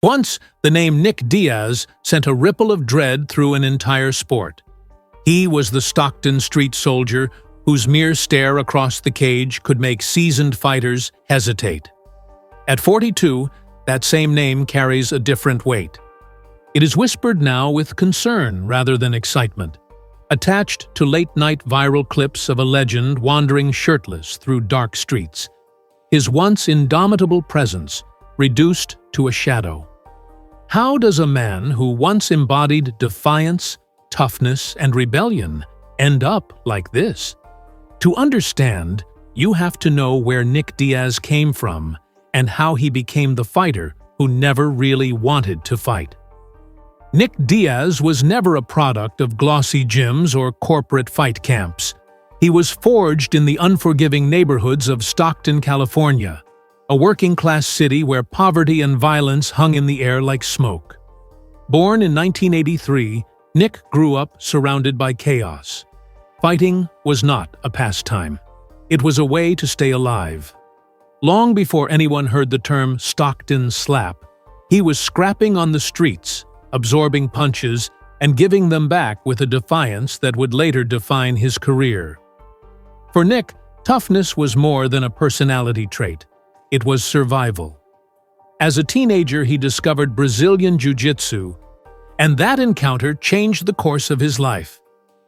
Once, the name Nick Diaz sent a ripple of dread through an entire sport. He was the Stockton street soldier whose mere stare across the cage could make seasoned fighters hesitate. At 42, that same name carries a different weight. It is whispered now with concern rather than excitement, attached to late-night viral clips of a legend wandering shirtless through dark streets, his once indomitable presence reduced to a shadow. How does a man who once embodied defiance, toughness, and rebellion end up like this? To understand, you have to know where Nick Diaz came from and how he became the fighter who never really wanted to fight. Nick Diaz was never a product of glossy gyms or corporate fight camps. He was forged in the unforgiving neighborhoods of Stockton, California, a working-class city where poverty and violence hung in the air like smoke. Born in 1983, Nick grew up surrounded by chaos. Fighting was not a pastime. It was a way to stay alive. Long before anyone heard the term Stockton slap, he was scrapping on the streets, absorbing punches, and giving them back with a defiance that would later define his career. For Nick, toughness was more than a personality trait. It was survival. As a teenager, he discovered Brazilian Jiu-Jitsu, and that encounter changed the course of his life.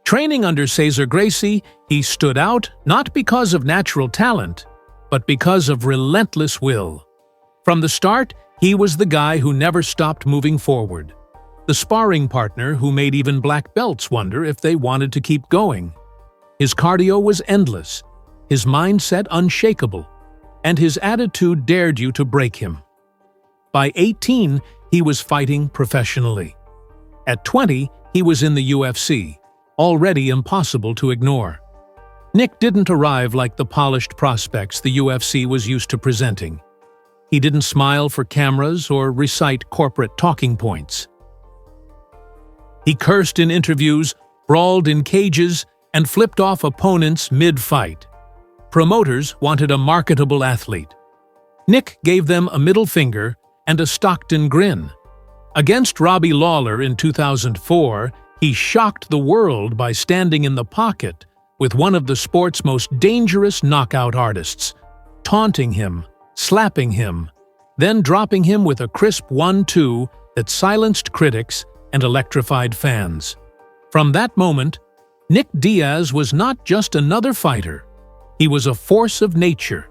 Training under Cesar Gracie, he stood out not because of natural talent, but because of relentless will. From the start, he was the guy who never stopped moving forward, the sparring partner who made even black belts wonder if they wanted to keep going. His cardio was endless, his mindset unshakable, and his attitude dared you to break him. By 18, he was fighting professionally. At 20, he was in the UFC, already impossible to ignore. Nick didn't arrive like the polished prospects the UFC was used to presenting. He didn't smile for cameras or recite corporate talking points. He cursed in interviews, brawled in cages, and flipped off opponents mid-fight. Promoters wanted a marketable athlete. Nick gave them a middle finger and a Stockton grin. Against Robbie Lawler in 2004, he shocked the world by standing in the pocket with one of the sport's most dangerous knockout artists, taunting him, slapping him, then dropping him with a crisp 1-2 that silenced critics and electrified fans. From that moment, Nick Diaz was not just another fighter. He was a force of nature.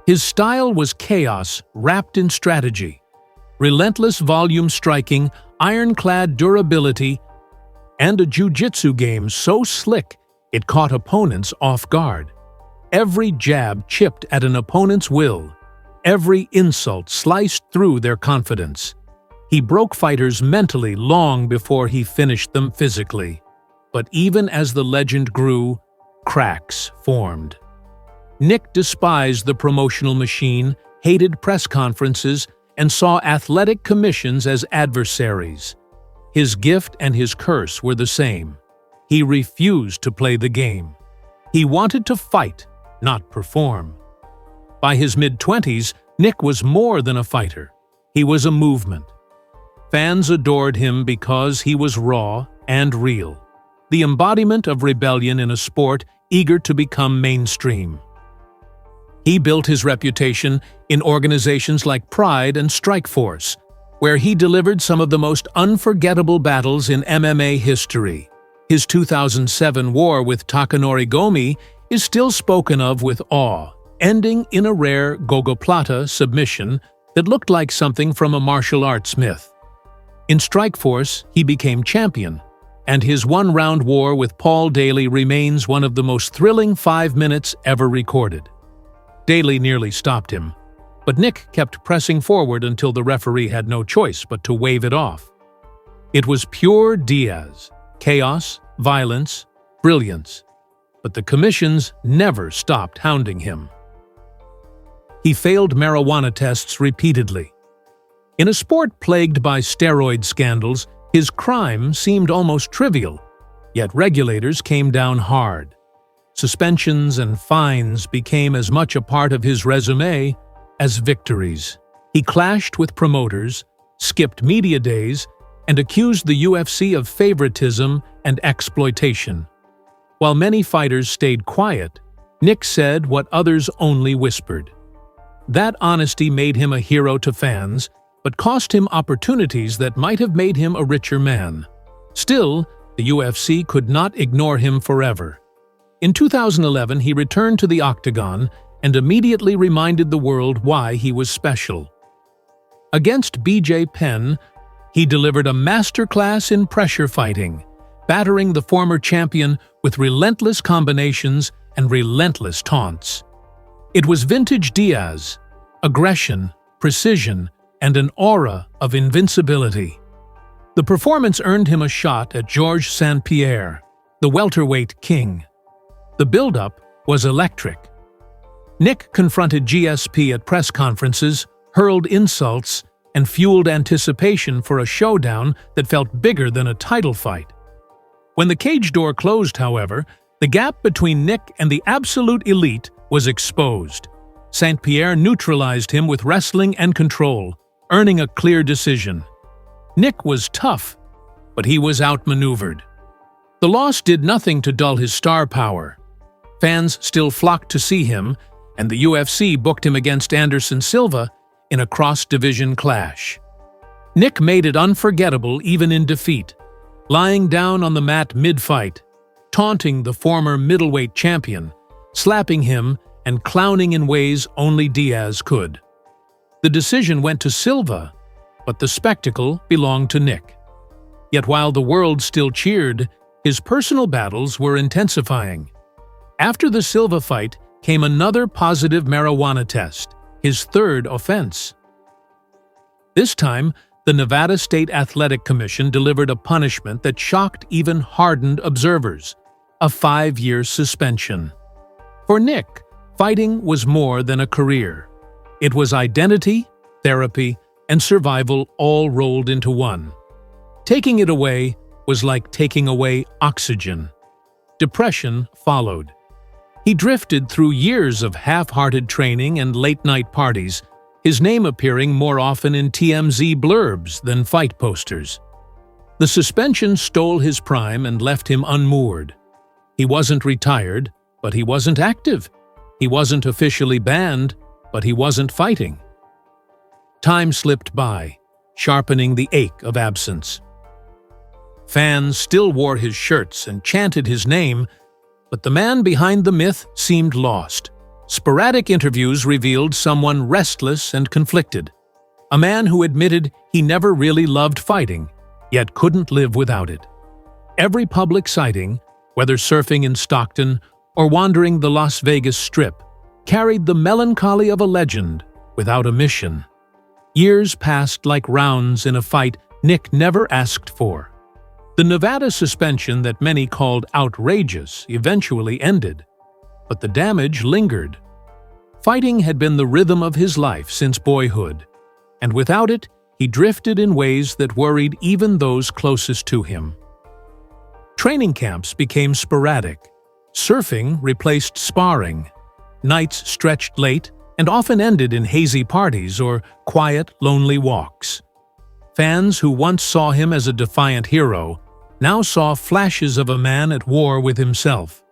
His style was chaos wrapped in strategy, relentless volume striking, ironclad durability, and a jiu-jitsu game so slick it caught opponents off guard. Every jab chipped at an opponent's will, every insult sliced through their confidence. He broke fighters mentally long before he finished them physically. But even as the legend grew, cracks formed. Nick despised the promotional machine, hated press conferences, and saw athletic commissions as adversaries. His gift and his curse were the same. He refused to play the game. He wanted to fight, not perform. By his mid-20s, Nick was more than a fighter. He was a movement. Fans adored him because he was raw and real, the embodiment of rebellion in a sport eager to become mainstream. He built his reputation in organizations like Pride and Strikeforce, where he delivered some of the most unforgettable battles in MMA history. His 2007 war with Takanori Gomi is still spoken of with awe, ending in a rare gogoplata submission that looked like something from a martial arts myth. In Strikeforce, he became champion, and his one-round war with Paul Daly remains one of the most thrilling 5 minutes ever recorded. Daly nearly stopped him, but Nick kept pressing forward until the referee had no choice but to wave it off. It was pure Diaz, chaos, violence, brilliance, but the commissions never stopped hounding him. He failed marijuana tests repeatedly. In a sport plagued by steroid scandals, his crime seemed almost trivial, yet regulators came down hard. Suspensions and fines became as much a part of his resume as victories. He clashed with promoters, skipped media days, and accused the UFC of favoritism and exploitation. While many fighters stayed quiet, Nick said what others only whispered. That honesty made him a hero to fans, but cost him opportunities that might have made him a richer man. Still, the UFC could not ignore him forever. In 2011, he returned to the octagon and immediately reminded the world why he was special. Against BJ Penn, he delivered a masterclass in pressure fighting, battering the former champion with relentless combinations and relentless taunts. It was vintage Diaz: aggression, precision, and an aura of invincibility. The performance earned him a shot at Georges St-Pierre, the welterweight king. The build-up was electric. Nick confronted GSP at press conferences, hurled insults, and fueled anticipation for a showdown that felt bigger than a title fight. When the cage door closed, however, the gap between Nick and the absolute elite was exposed. St-Pierre neutralized him with wrestling and control, earning a clear decision. Nick was tough, but he was outmaneuvered. The loss did nothing to dull his star power. Fans still flocked to see him, and the UFC booked him against Anderson Silva in a cross-division clash. Nick made it unforgettable even in defeat, lying down on the mat mid-fight, taunting the former middleweight champion, slapping him and clowning in ways only Diaz could. The decision went to Silva, but the spectacle belonged to Nick. Yet while the world still cheered, his personal battles were intensifying. After the Silva fight came another positive marijuana test, his third offense. This time, the Nevada State Athletic Commission delivered a punishment that shocked even hardened observers: a 5-year suspension. For Nick, fighting was more than a career. It was identity, therapy, and survival all rolled into one. Taking it away was like taking away oxygen. Depression followed. He drifted through years of half-hearted training and late-night parties, his name appearing more often in TMZ blurbs than fight posters. The suspension stole his prime and left him unmoored. He wasn't retired, but he wasn't active. He wasn't officially banned, but he wasn't fighting. Time slipped by, sharpening the ache of absence. Fans still wore his shirts and chanted his name, but the man behind the myth seemed lost. Sporadic interviews revealed someone restless and conflicted. A man who admitted he never really loved fighting, yet couldn't live without it. Every public sighting, whether surfing in Stockton or wandering the Las Vegas Strip, carried the melancholy of a legend without a mission. Years passed like rounds in a fight Nick never asked for. The Nevada suspension that many called outrageous eventually ended, but the damage lingered. Fighting had been the rhythm of his life since boyhood, and without it, he drifted in ways that worried even those closest to him. Training camps became sporadic. Surfing replaced sparring. Nights stretched late and often ended in hazy parties or quiet, lonely walks. Fans who once saw him as a defiant hero now saw flashes of a man at war with himself.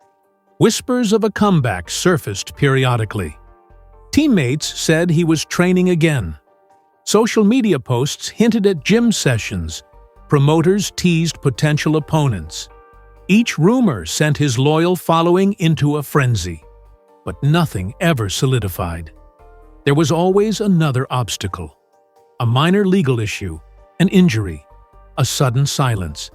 Whispers of a comeback surfaced periodically. Teammates said he was training again. Social media posts hinted at gym sessions. Promoters teased potential opponents. Each rumor sent his loyal following into a frenzy. But nothing ever solidified. There was always another obstacle. A minor legal issue, an injury, a sudden silence.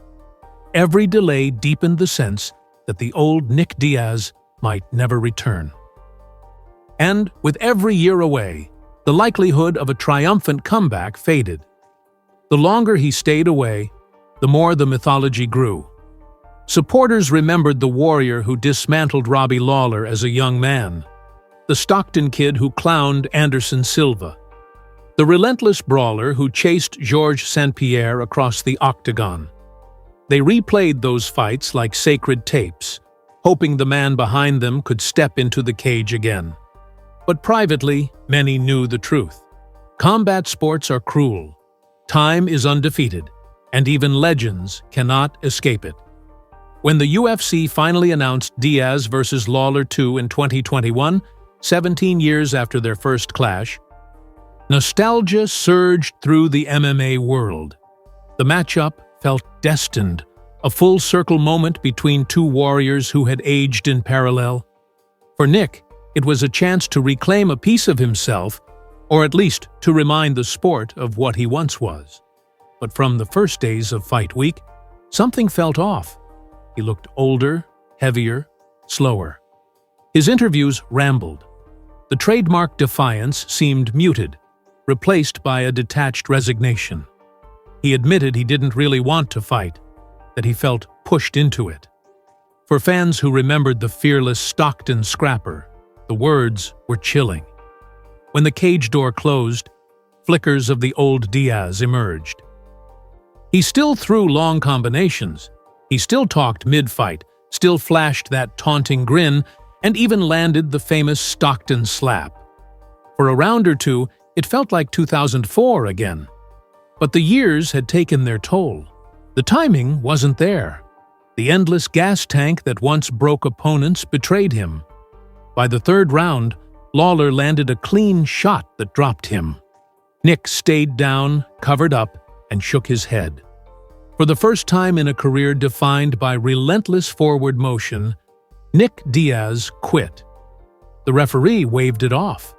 Every delay deepened the sense that the old Nick Diaz might never return. And with every year away, the likelihood of a triumphant comeback faded. The longer he stayed away, the more the mythology grew. Supporters remembered the warrior who dismantled Robbie Lawler as a young man, the Stockton kid who clowned Anderson Silva, the relentless brawler who chased Georges St-Pierre across the octagon. They replayed those fights like sacred tapes, hoping the man behind them could step into the cage again. But privately, many knew the truth. Combat sports are cruel. Time is undefeated, and even legends cannot escape it. When the UFC finally announced Diaz versus Lawler 2 in 2021, 17 years after their first clash, nostalgia surged through the MMA world. The matchup felt destined, a full-circle moment between two warriors who had aged in parallel. For Nick, it was a chance to reclaim a piece of himself, or at least to remind the sport of what he once was. But from the first days of fight week, something felt off. He looked older, heavier, slower. His interviews rambled. The trademark defiance seemed muted, replaced by a detached resignation. He admitted he didn't really want to fight, that he felt pushed into it. For fans who remembered the fearless Stockton scrapper, the words were chilling. When the cage door closed, flickers of the old Diaz emerged. He still threw long combinations. He still talked mid-fight, still flashed that taunting grin, and even landed the famous Stockton slap. For a round or two, it felt like 2004 again. But the years had taken their toll. The timing wasn't there. The endless gas tank that once broke opponents betrayed him. By the third round, Lawler landed a clean shot that dropped him. Nick stayed down, covered up, and shook his head. For the first time in a career defined by relentless forward motion, Nick Diaz quit. The referee waved it off.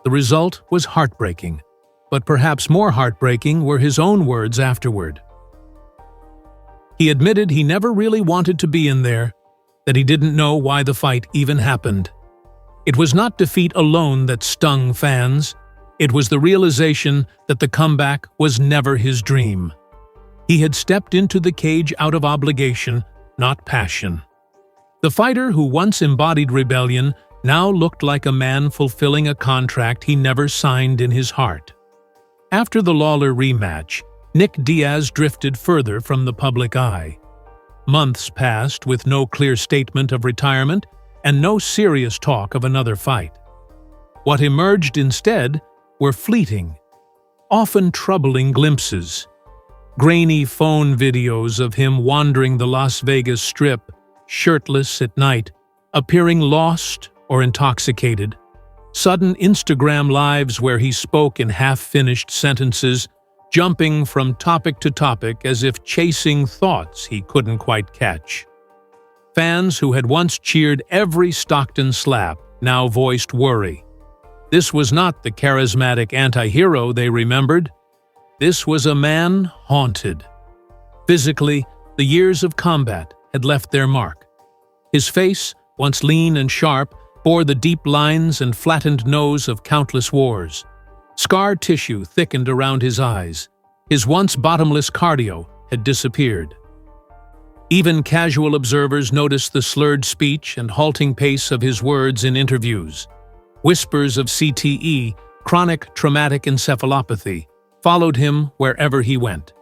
The result was heartbreaking, but perhaps more heartbreaking were his own words afterward. He admitted he never really wanted to be in there, that he didn't know why the fight even happened. It was not defeat alone that stung fans. It was the realization that the comeback was never his dream. He had stepped into the cage out of obligation, not passion. The fighter who once embodied rebellion now looked like a man fulfilling a contract he never signed in his heart. After the Lawler rematch, Nick Diaz drifted further from the public eye. Months passed with no clear statement of retirement and no serious talk of another fight. What emerged instead were fleeting, often troubling glimpses. Grainy phone videos of him wandering the Las Vegas Strip, shirtless at night, appearing lost or intoxicated. Sudden Instagram lives where he spoke in half-finished sentences, jumping from topic to topic as if chasing thoughts he couldn't quite catch. Fans who had once cheered every Stockton slap now voiced worry. This was not the charismatic anti-hero they remembered. This was a man haunted. Physically, the years of combat had left their mark. His face, once lean and sharp, bore the deep lines and flattened nose of countless wars. Scar tissue thickened around his eyes. His once bottomless cardio had disappeared. Even casual observers noticed the slurred speech and halting pace of his words in interviews. Whispers of CTE, chronic traumatic encephalopathy, followed him wherever he went.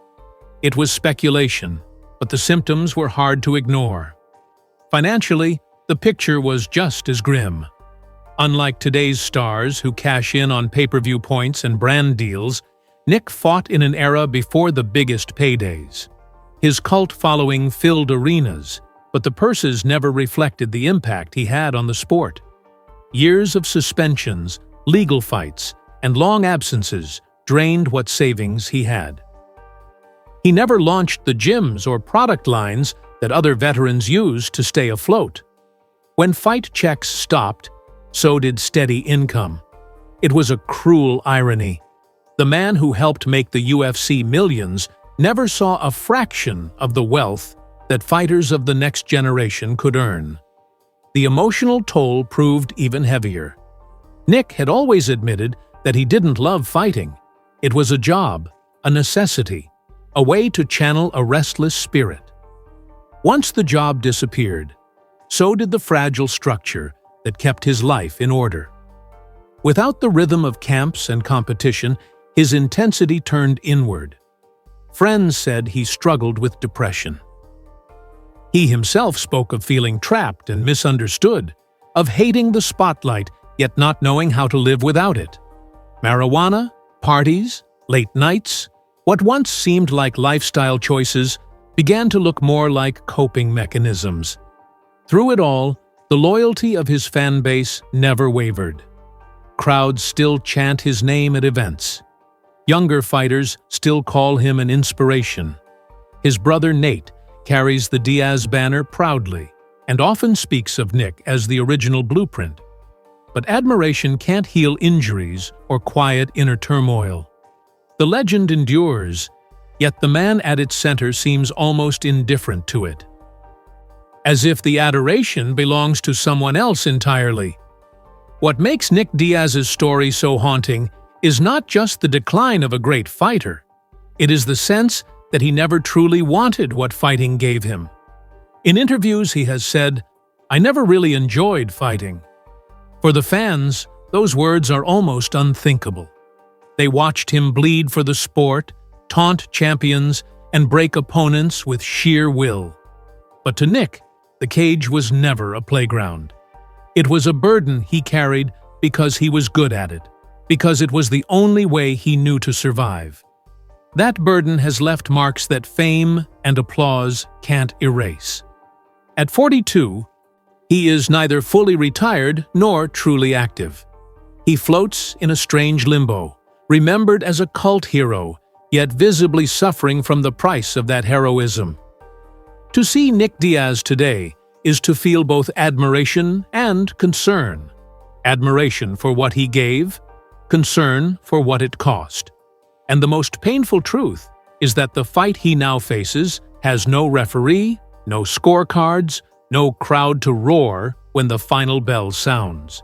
It was speculation, but the symptoms were hard to ignore. Financially, the picture was just as grim. Unlike today's stars who cash in on pay-per-view points and brand deals, Nick fought in an era before the biggest paydays. His cult following filled arenas, but the purses never reflected the impact he had on the sport. Years of suspensions, legal fights, and long absences drained what savings he had. He never launched the gyms or product lines that other veterans used to stay afloat. When fight checks stopped, so did steady income. It was a cruel irony. The man who helped make the UFC millions never saw a fraction of the wealth that fighters of the next generation could earn. The emotional toll proved even heavier. Nick had always admitted that he didn't love fighting. It was a job, a necessity, a way to channel a restless spirit. Once the job disappeared, so did the fragile structure that kept his life in order. Without the rhythm of camps and competition, his intensity turned inward. Friends said he struggled with depression. He himself spoke of feeling trapped and misunderstood, of hating the spotlight yet not knowing how to live without it. Marijuana, parties, late nights, What once seemed like lifestyle choices began to look more like coping mechanisms. Through it all, the loyalty of his fan base never wavered. Crowds still chant his name at events. Younger fighters still call him an inspiration. His brother Nate carries the Diaz banner proudly and often speaks of Nick as the original blueprint. But admiration can't heal injuries or quiet inner turmoil. The legend endures, yet the man at its center seems almost indifferent to it. As if the adoration belongs to someone else entirely. What makes Nick Diaz's story so haunting is not just the decline of a great fighter. It is the sense that he never truly wanted what fighting gave him. In interviews he has said, "I never really enjoyed fighting." For the fans, those words are almost unthinkable. They watched him bleed for the sport, taunt champions, and break opponents with sheer will. But to Nick, the cage was never a playground. It was a burden he carried because he was good at it, because it was the only way he knew to survive. That burden has left marks that fame and applause can't erase. At 42, he is neither fully retired nor truly active. He floats in a strange limbo, remembered as a cult hero, yet visibly suffering from the price of that heroism. To see Nick Diaz today is to feel both admiration and concern. Admiration for what he gave, concern for what it cost. And the most painful truth is that the fight he now faces has no referee, no scorecards, no crowd to roar when the final bell sounds.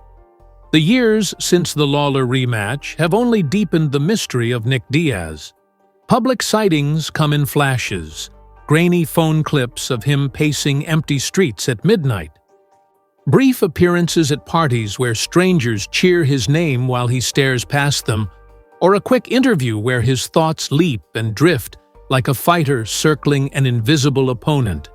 The years since the Lawler rematch have only deepened the mystery of Nick Diaz. Public sightings come in flashes, grainy phone clips of him pacing empty streets at midnight. Brief appearances at parties where strangers cheer his name while he stares past them, or a quick interview where his thoughts leap and drift like a fighter circling an invisible opponent.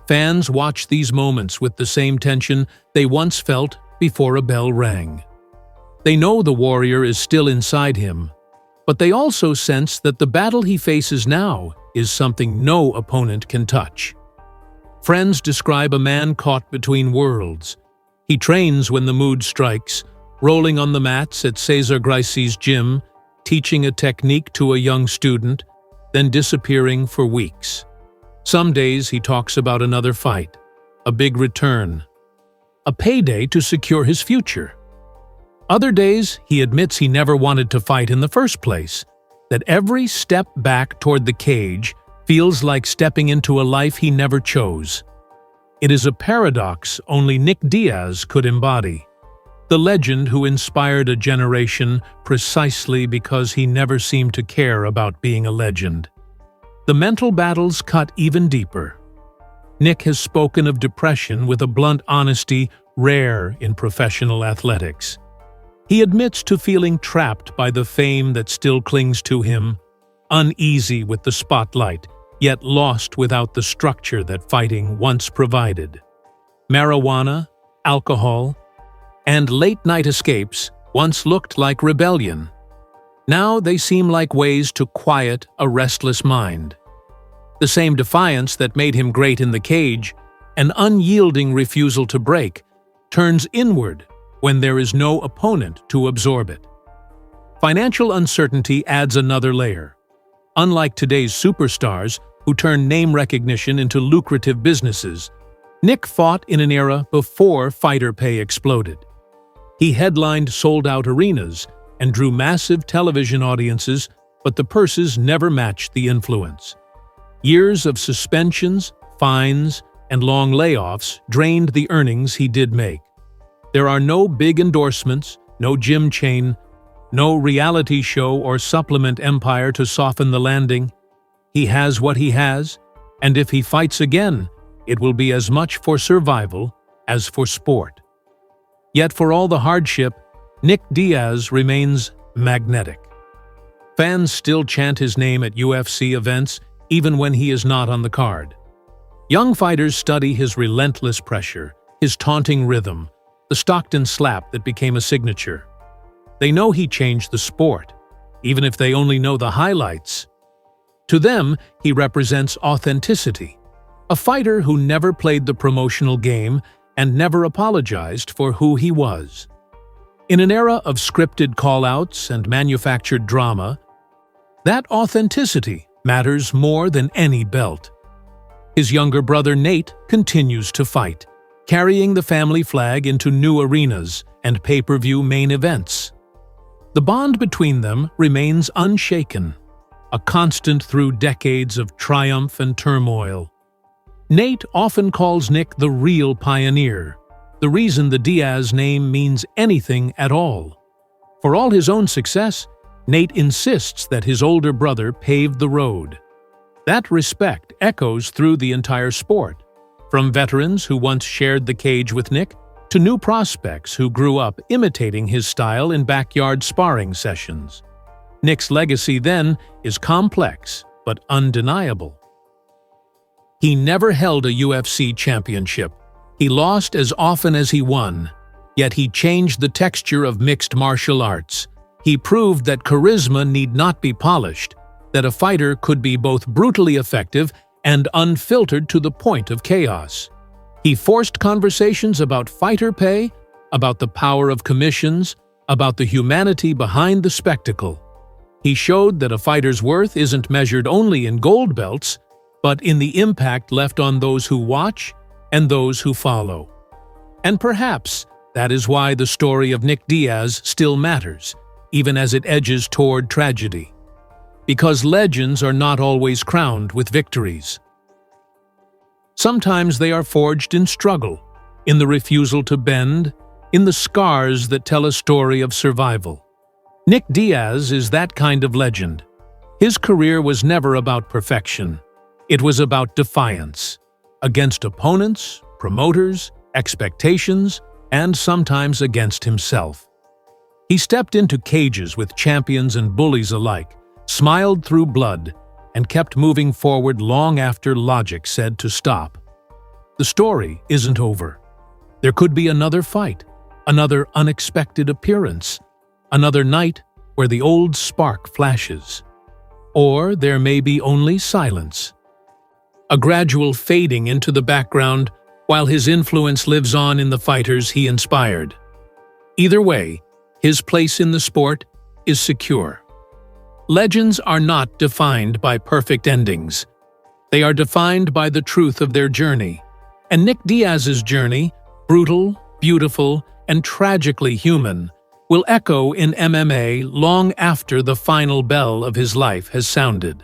Fans watch these moments with the same tension they once felt before a bell rang. They know the warrior is still inside him, but they also sense that the battle he faces now is something no opponent can touch. Friends describe a man caught between worlds. He trains when the mood strikes, rolling on the mats at Cesar Gracie's gym, teaching a technique to a young student, then disappearing for weeks. Some days he talks about another fight, a big return, a payday to secure his future. Other days, he admits he never wanted to fight in the first place, that every step back toward the cage feels like stepping into a life he never chose. It is a paradox only Nick Diaz could embody. The legend who inspired a generation precisely because he never seemed to care about being a legend. The mental battles cut even deeper. Nick has spoken of depression with a blunt honesty rare in professional athletics. He admits to feeling trapped by the fame that still clings to him, uneasy with the spotlight, yet lost without the structure that fighting once provided. Marijuana, alcohol, and late-night escapes once looked like rebellion. Now they seem like ways to quiet a restless mind. The same defiance that made him great in the cage, an unyielding refusal to break, turns inward when there is no opponent to absorb it. Financial uncertainty adds another layer. Unlike today's superstars who turn name recognition into lucrative businesses, Nick fought in an era before fighter pay exploded. He headlined sold-out arenas and drew massive television audiences, but the purses never matched the influence. Years of suspensions, fines, and long layoffs drained the earnings he did make. There are no big endorsements, no gym chain, no reality show or supplement empire to soften the landing. He has what he has, and if he fights again, it will be as much for survival as for sport. Yet for all the hardship, Nick Diaz remains magnetic. Fans still chant his name at UFC events even when he is not on the card. Young fighters study his relentless pressure, his taunting rhythm, the Stockton slap that became a signature. They know he changed the sport, even if they only know the highlights. To them, he represents authenticity, a fighter who never played the promotional game and never apologized for who he was. In an era of scripted call-outs and manufactured drama, that authenticity matters more than any belt. His younger brother Nate continues to fight, carrying the family flag into new arenas and pay-per-view main events. The bond between them remains unshaken, a constant through decades of triumph and turmoil. Nate often calls Nick the real pioneer, the reason the Diaz name means anything at all. For all his own success, Nate insists that his older brother paved the road. That respect echoes through the entire sport, from veterans who once shared the cage with Nick to new prospects who grew up imitating his style in backyard sparring sessions. Nick's legacy, then, is complex but undeniable. He never held a UFC championship. He lost as often as he won, yet he changed the texture of mixed martial arts. He proved that charisma need not be polished, that a fighter could be both brutally effective and unfiltered to the point of chaos. He forced conversations about fighter pay, about the power of commissions, about the humanity behind the spectacle. He showed that a fighter's worth isn't measured only in gold belts, but in the impact left on those who watch and those who follow. And perhaps that is why the story of Nick Diaz still matters, even as it edges toward tragedy. Because legends are not always crowned with victories. Sometimes they are forged in struggle, in the refusal to bend, in the scars that tell a story of survival. Nick Diaz is that kind of legend. His career was never about perfection. It was about defiance, against opponents, promoters, expectations, and sometimes against himself. He stepped into cages with champions and bullies alike, smiled through blood, and kept moving forward long after logic said to stop. The story isn't over. There could be another fight, another unexpected appearance, another night where the old spark flashes. Or there may be only silence, a gradual fading into the background while his influence lives on in the fighters he inspired. Either way, his place in the sport is secure. Legends are not defined by perfect endings. They are defined by the truth of their journey. And Nick Diaz's journey, brutal, beautiful, and tragically human, will echo in MMA long after the final bell of his life has sounded.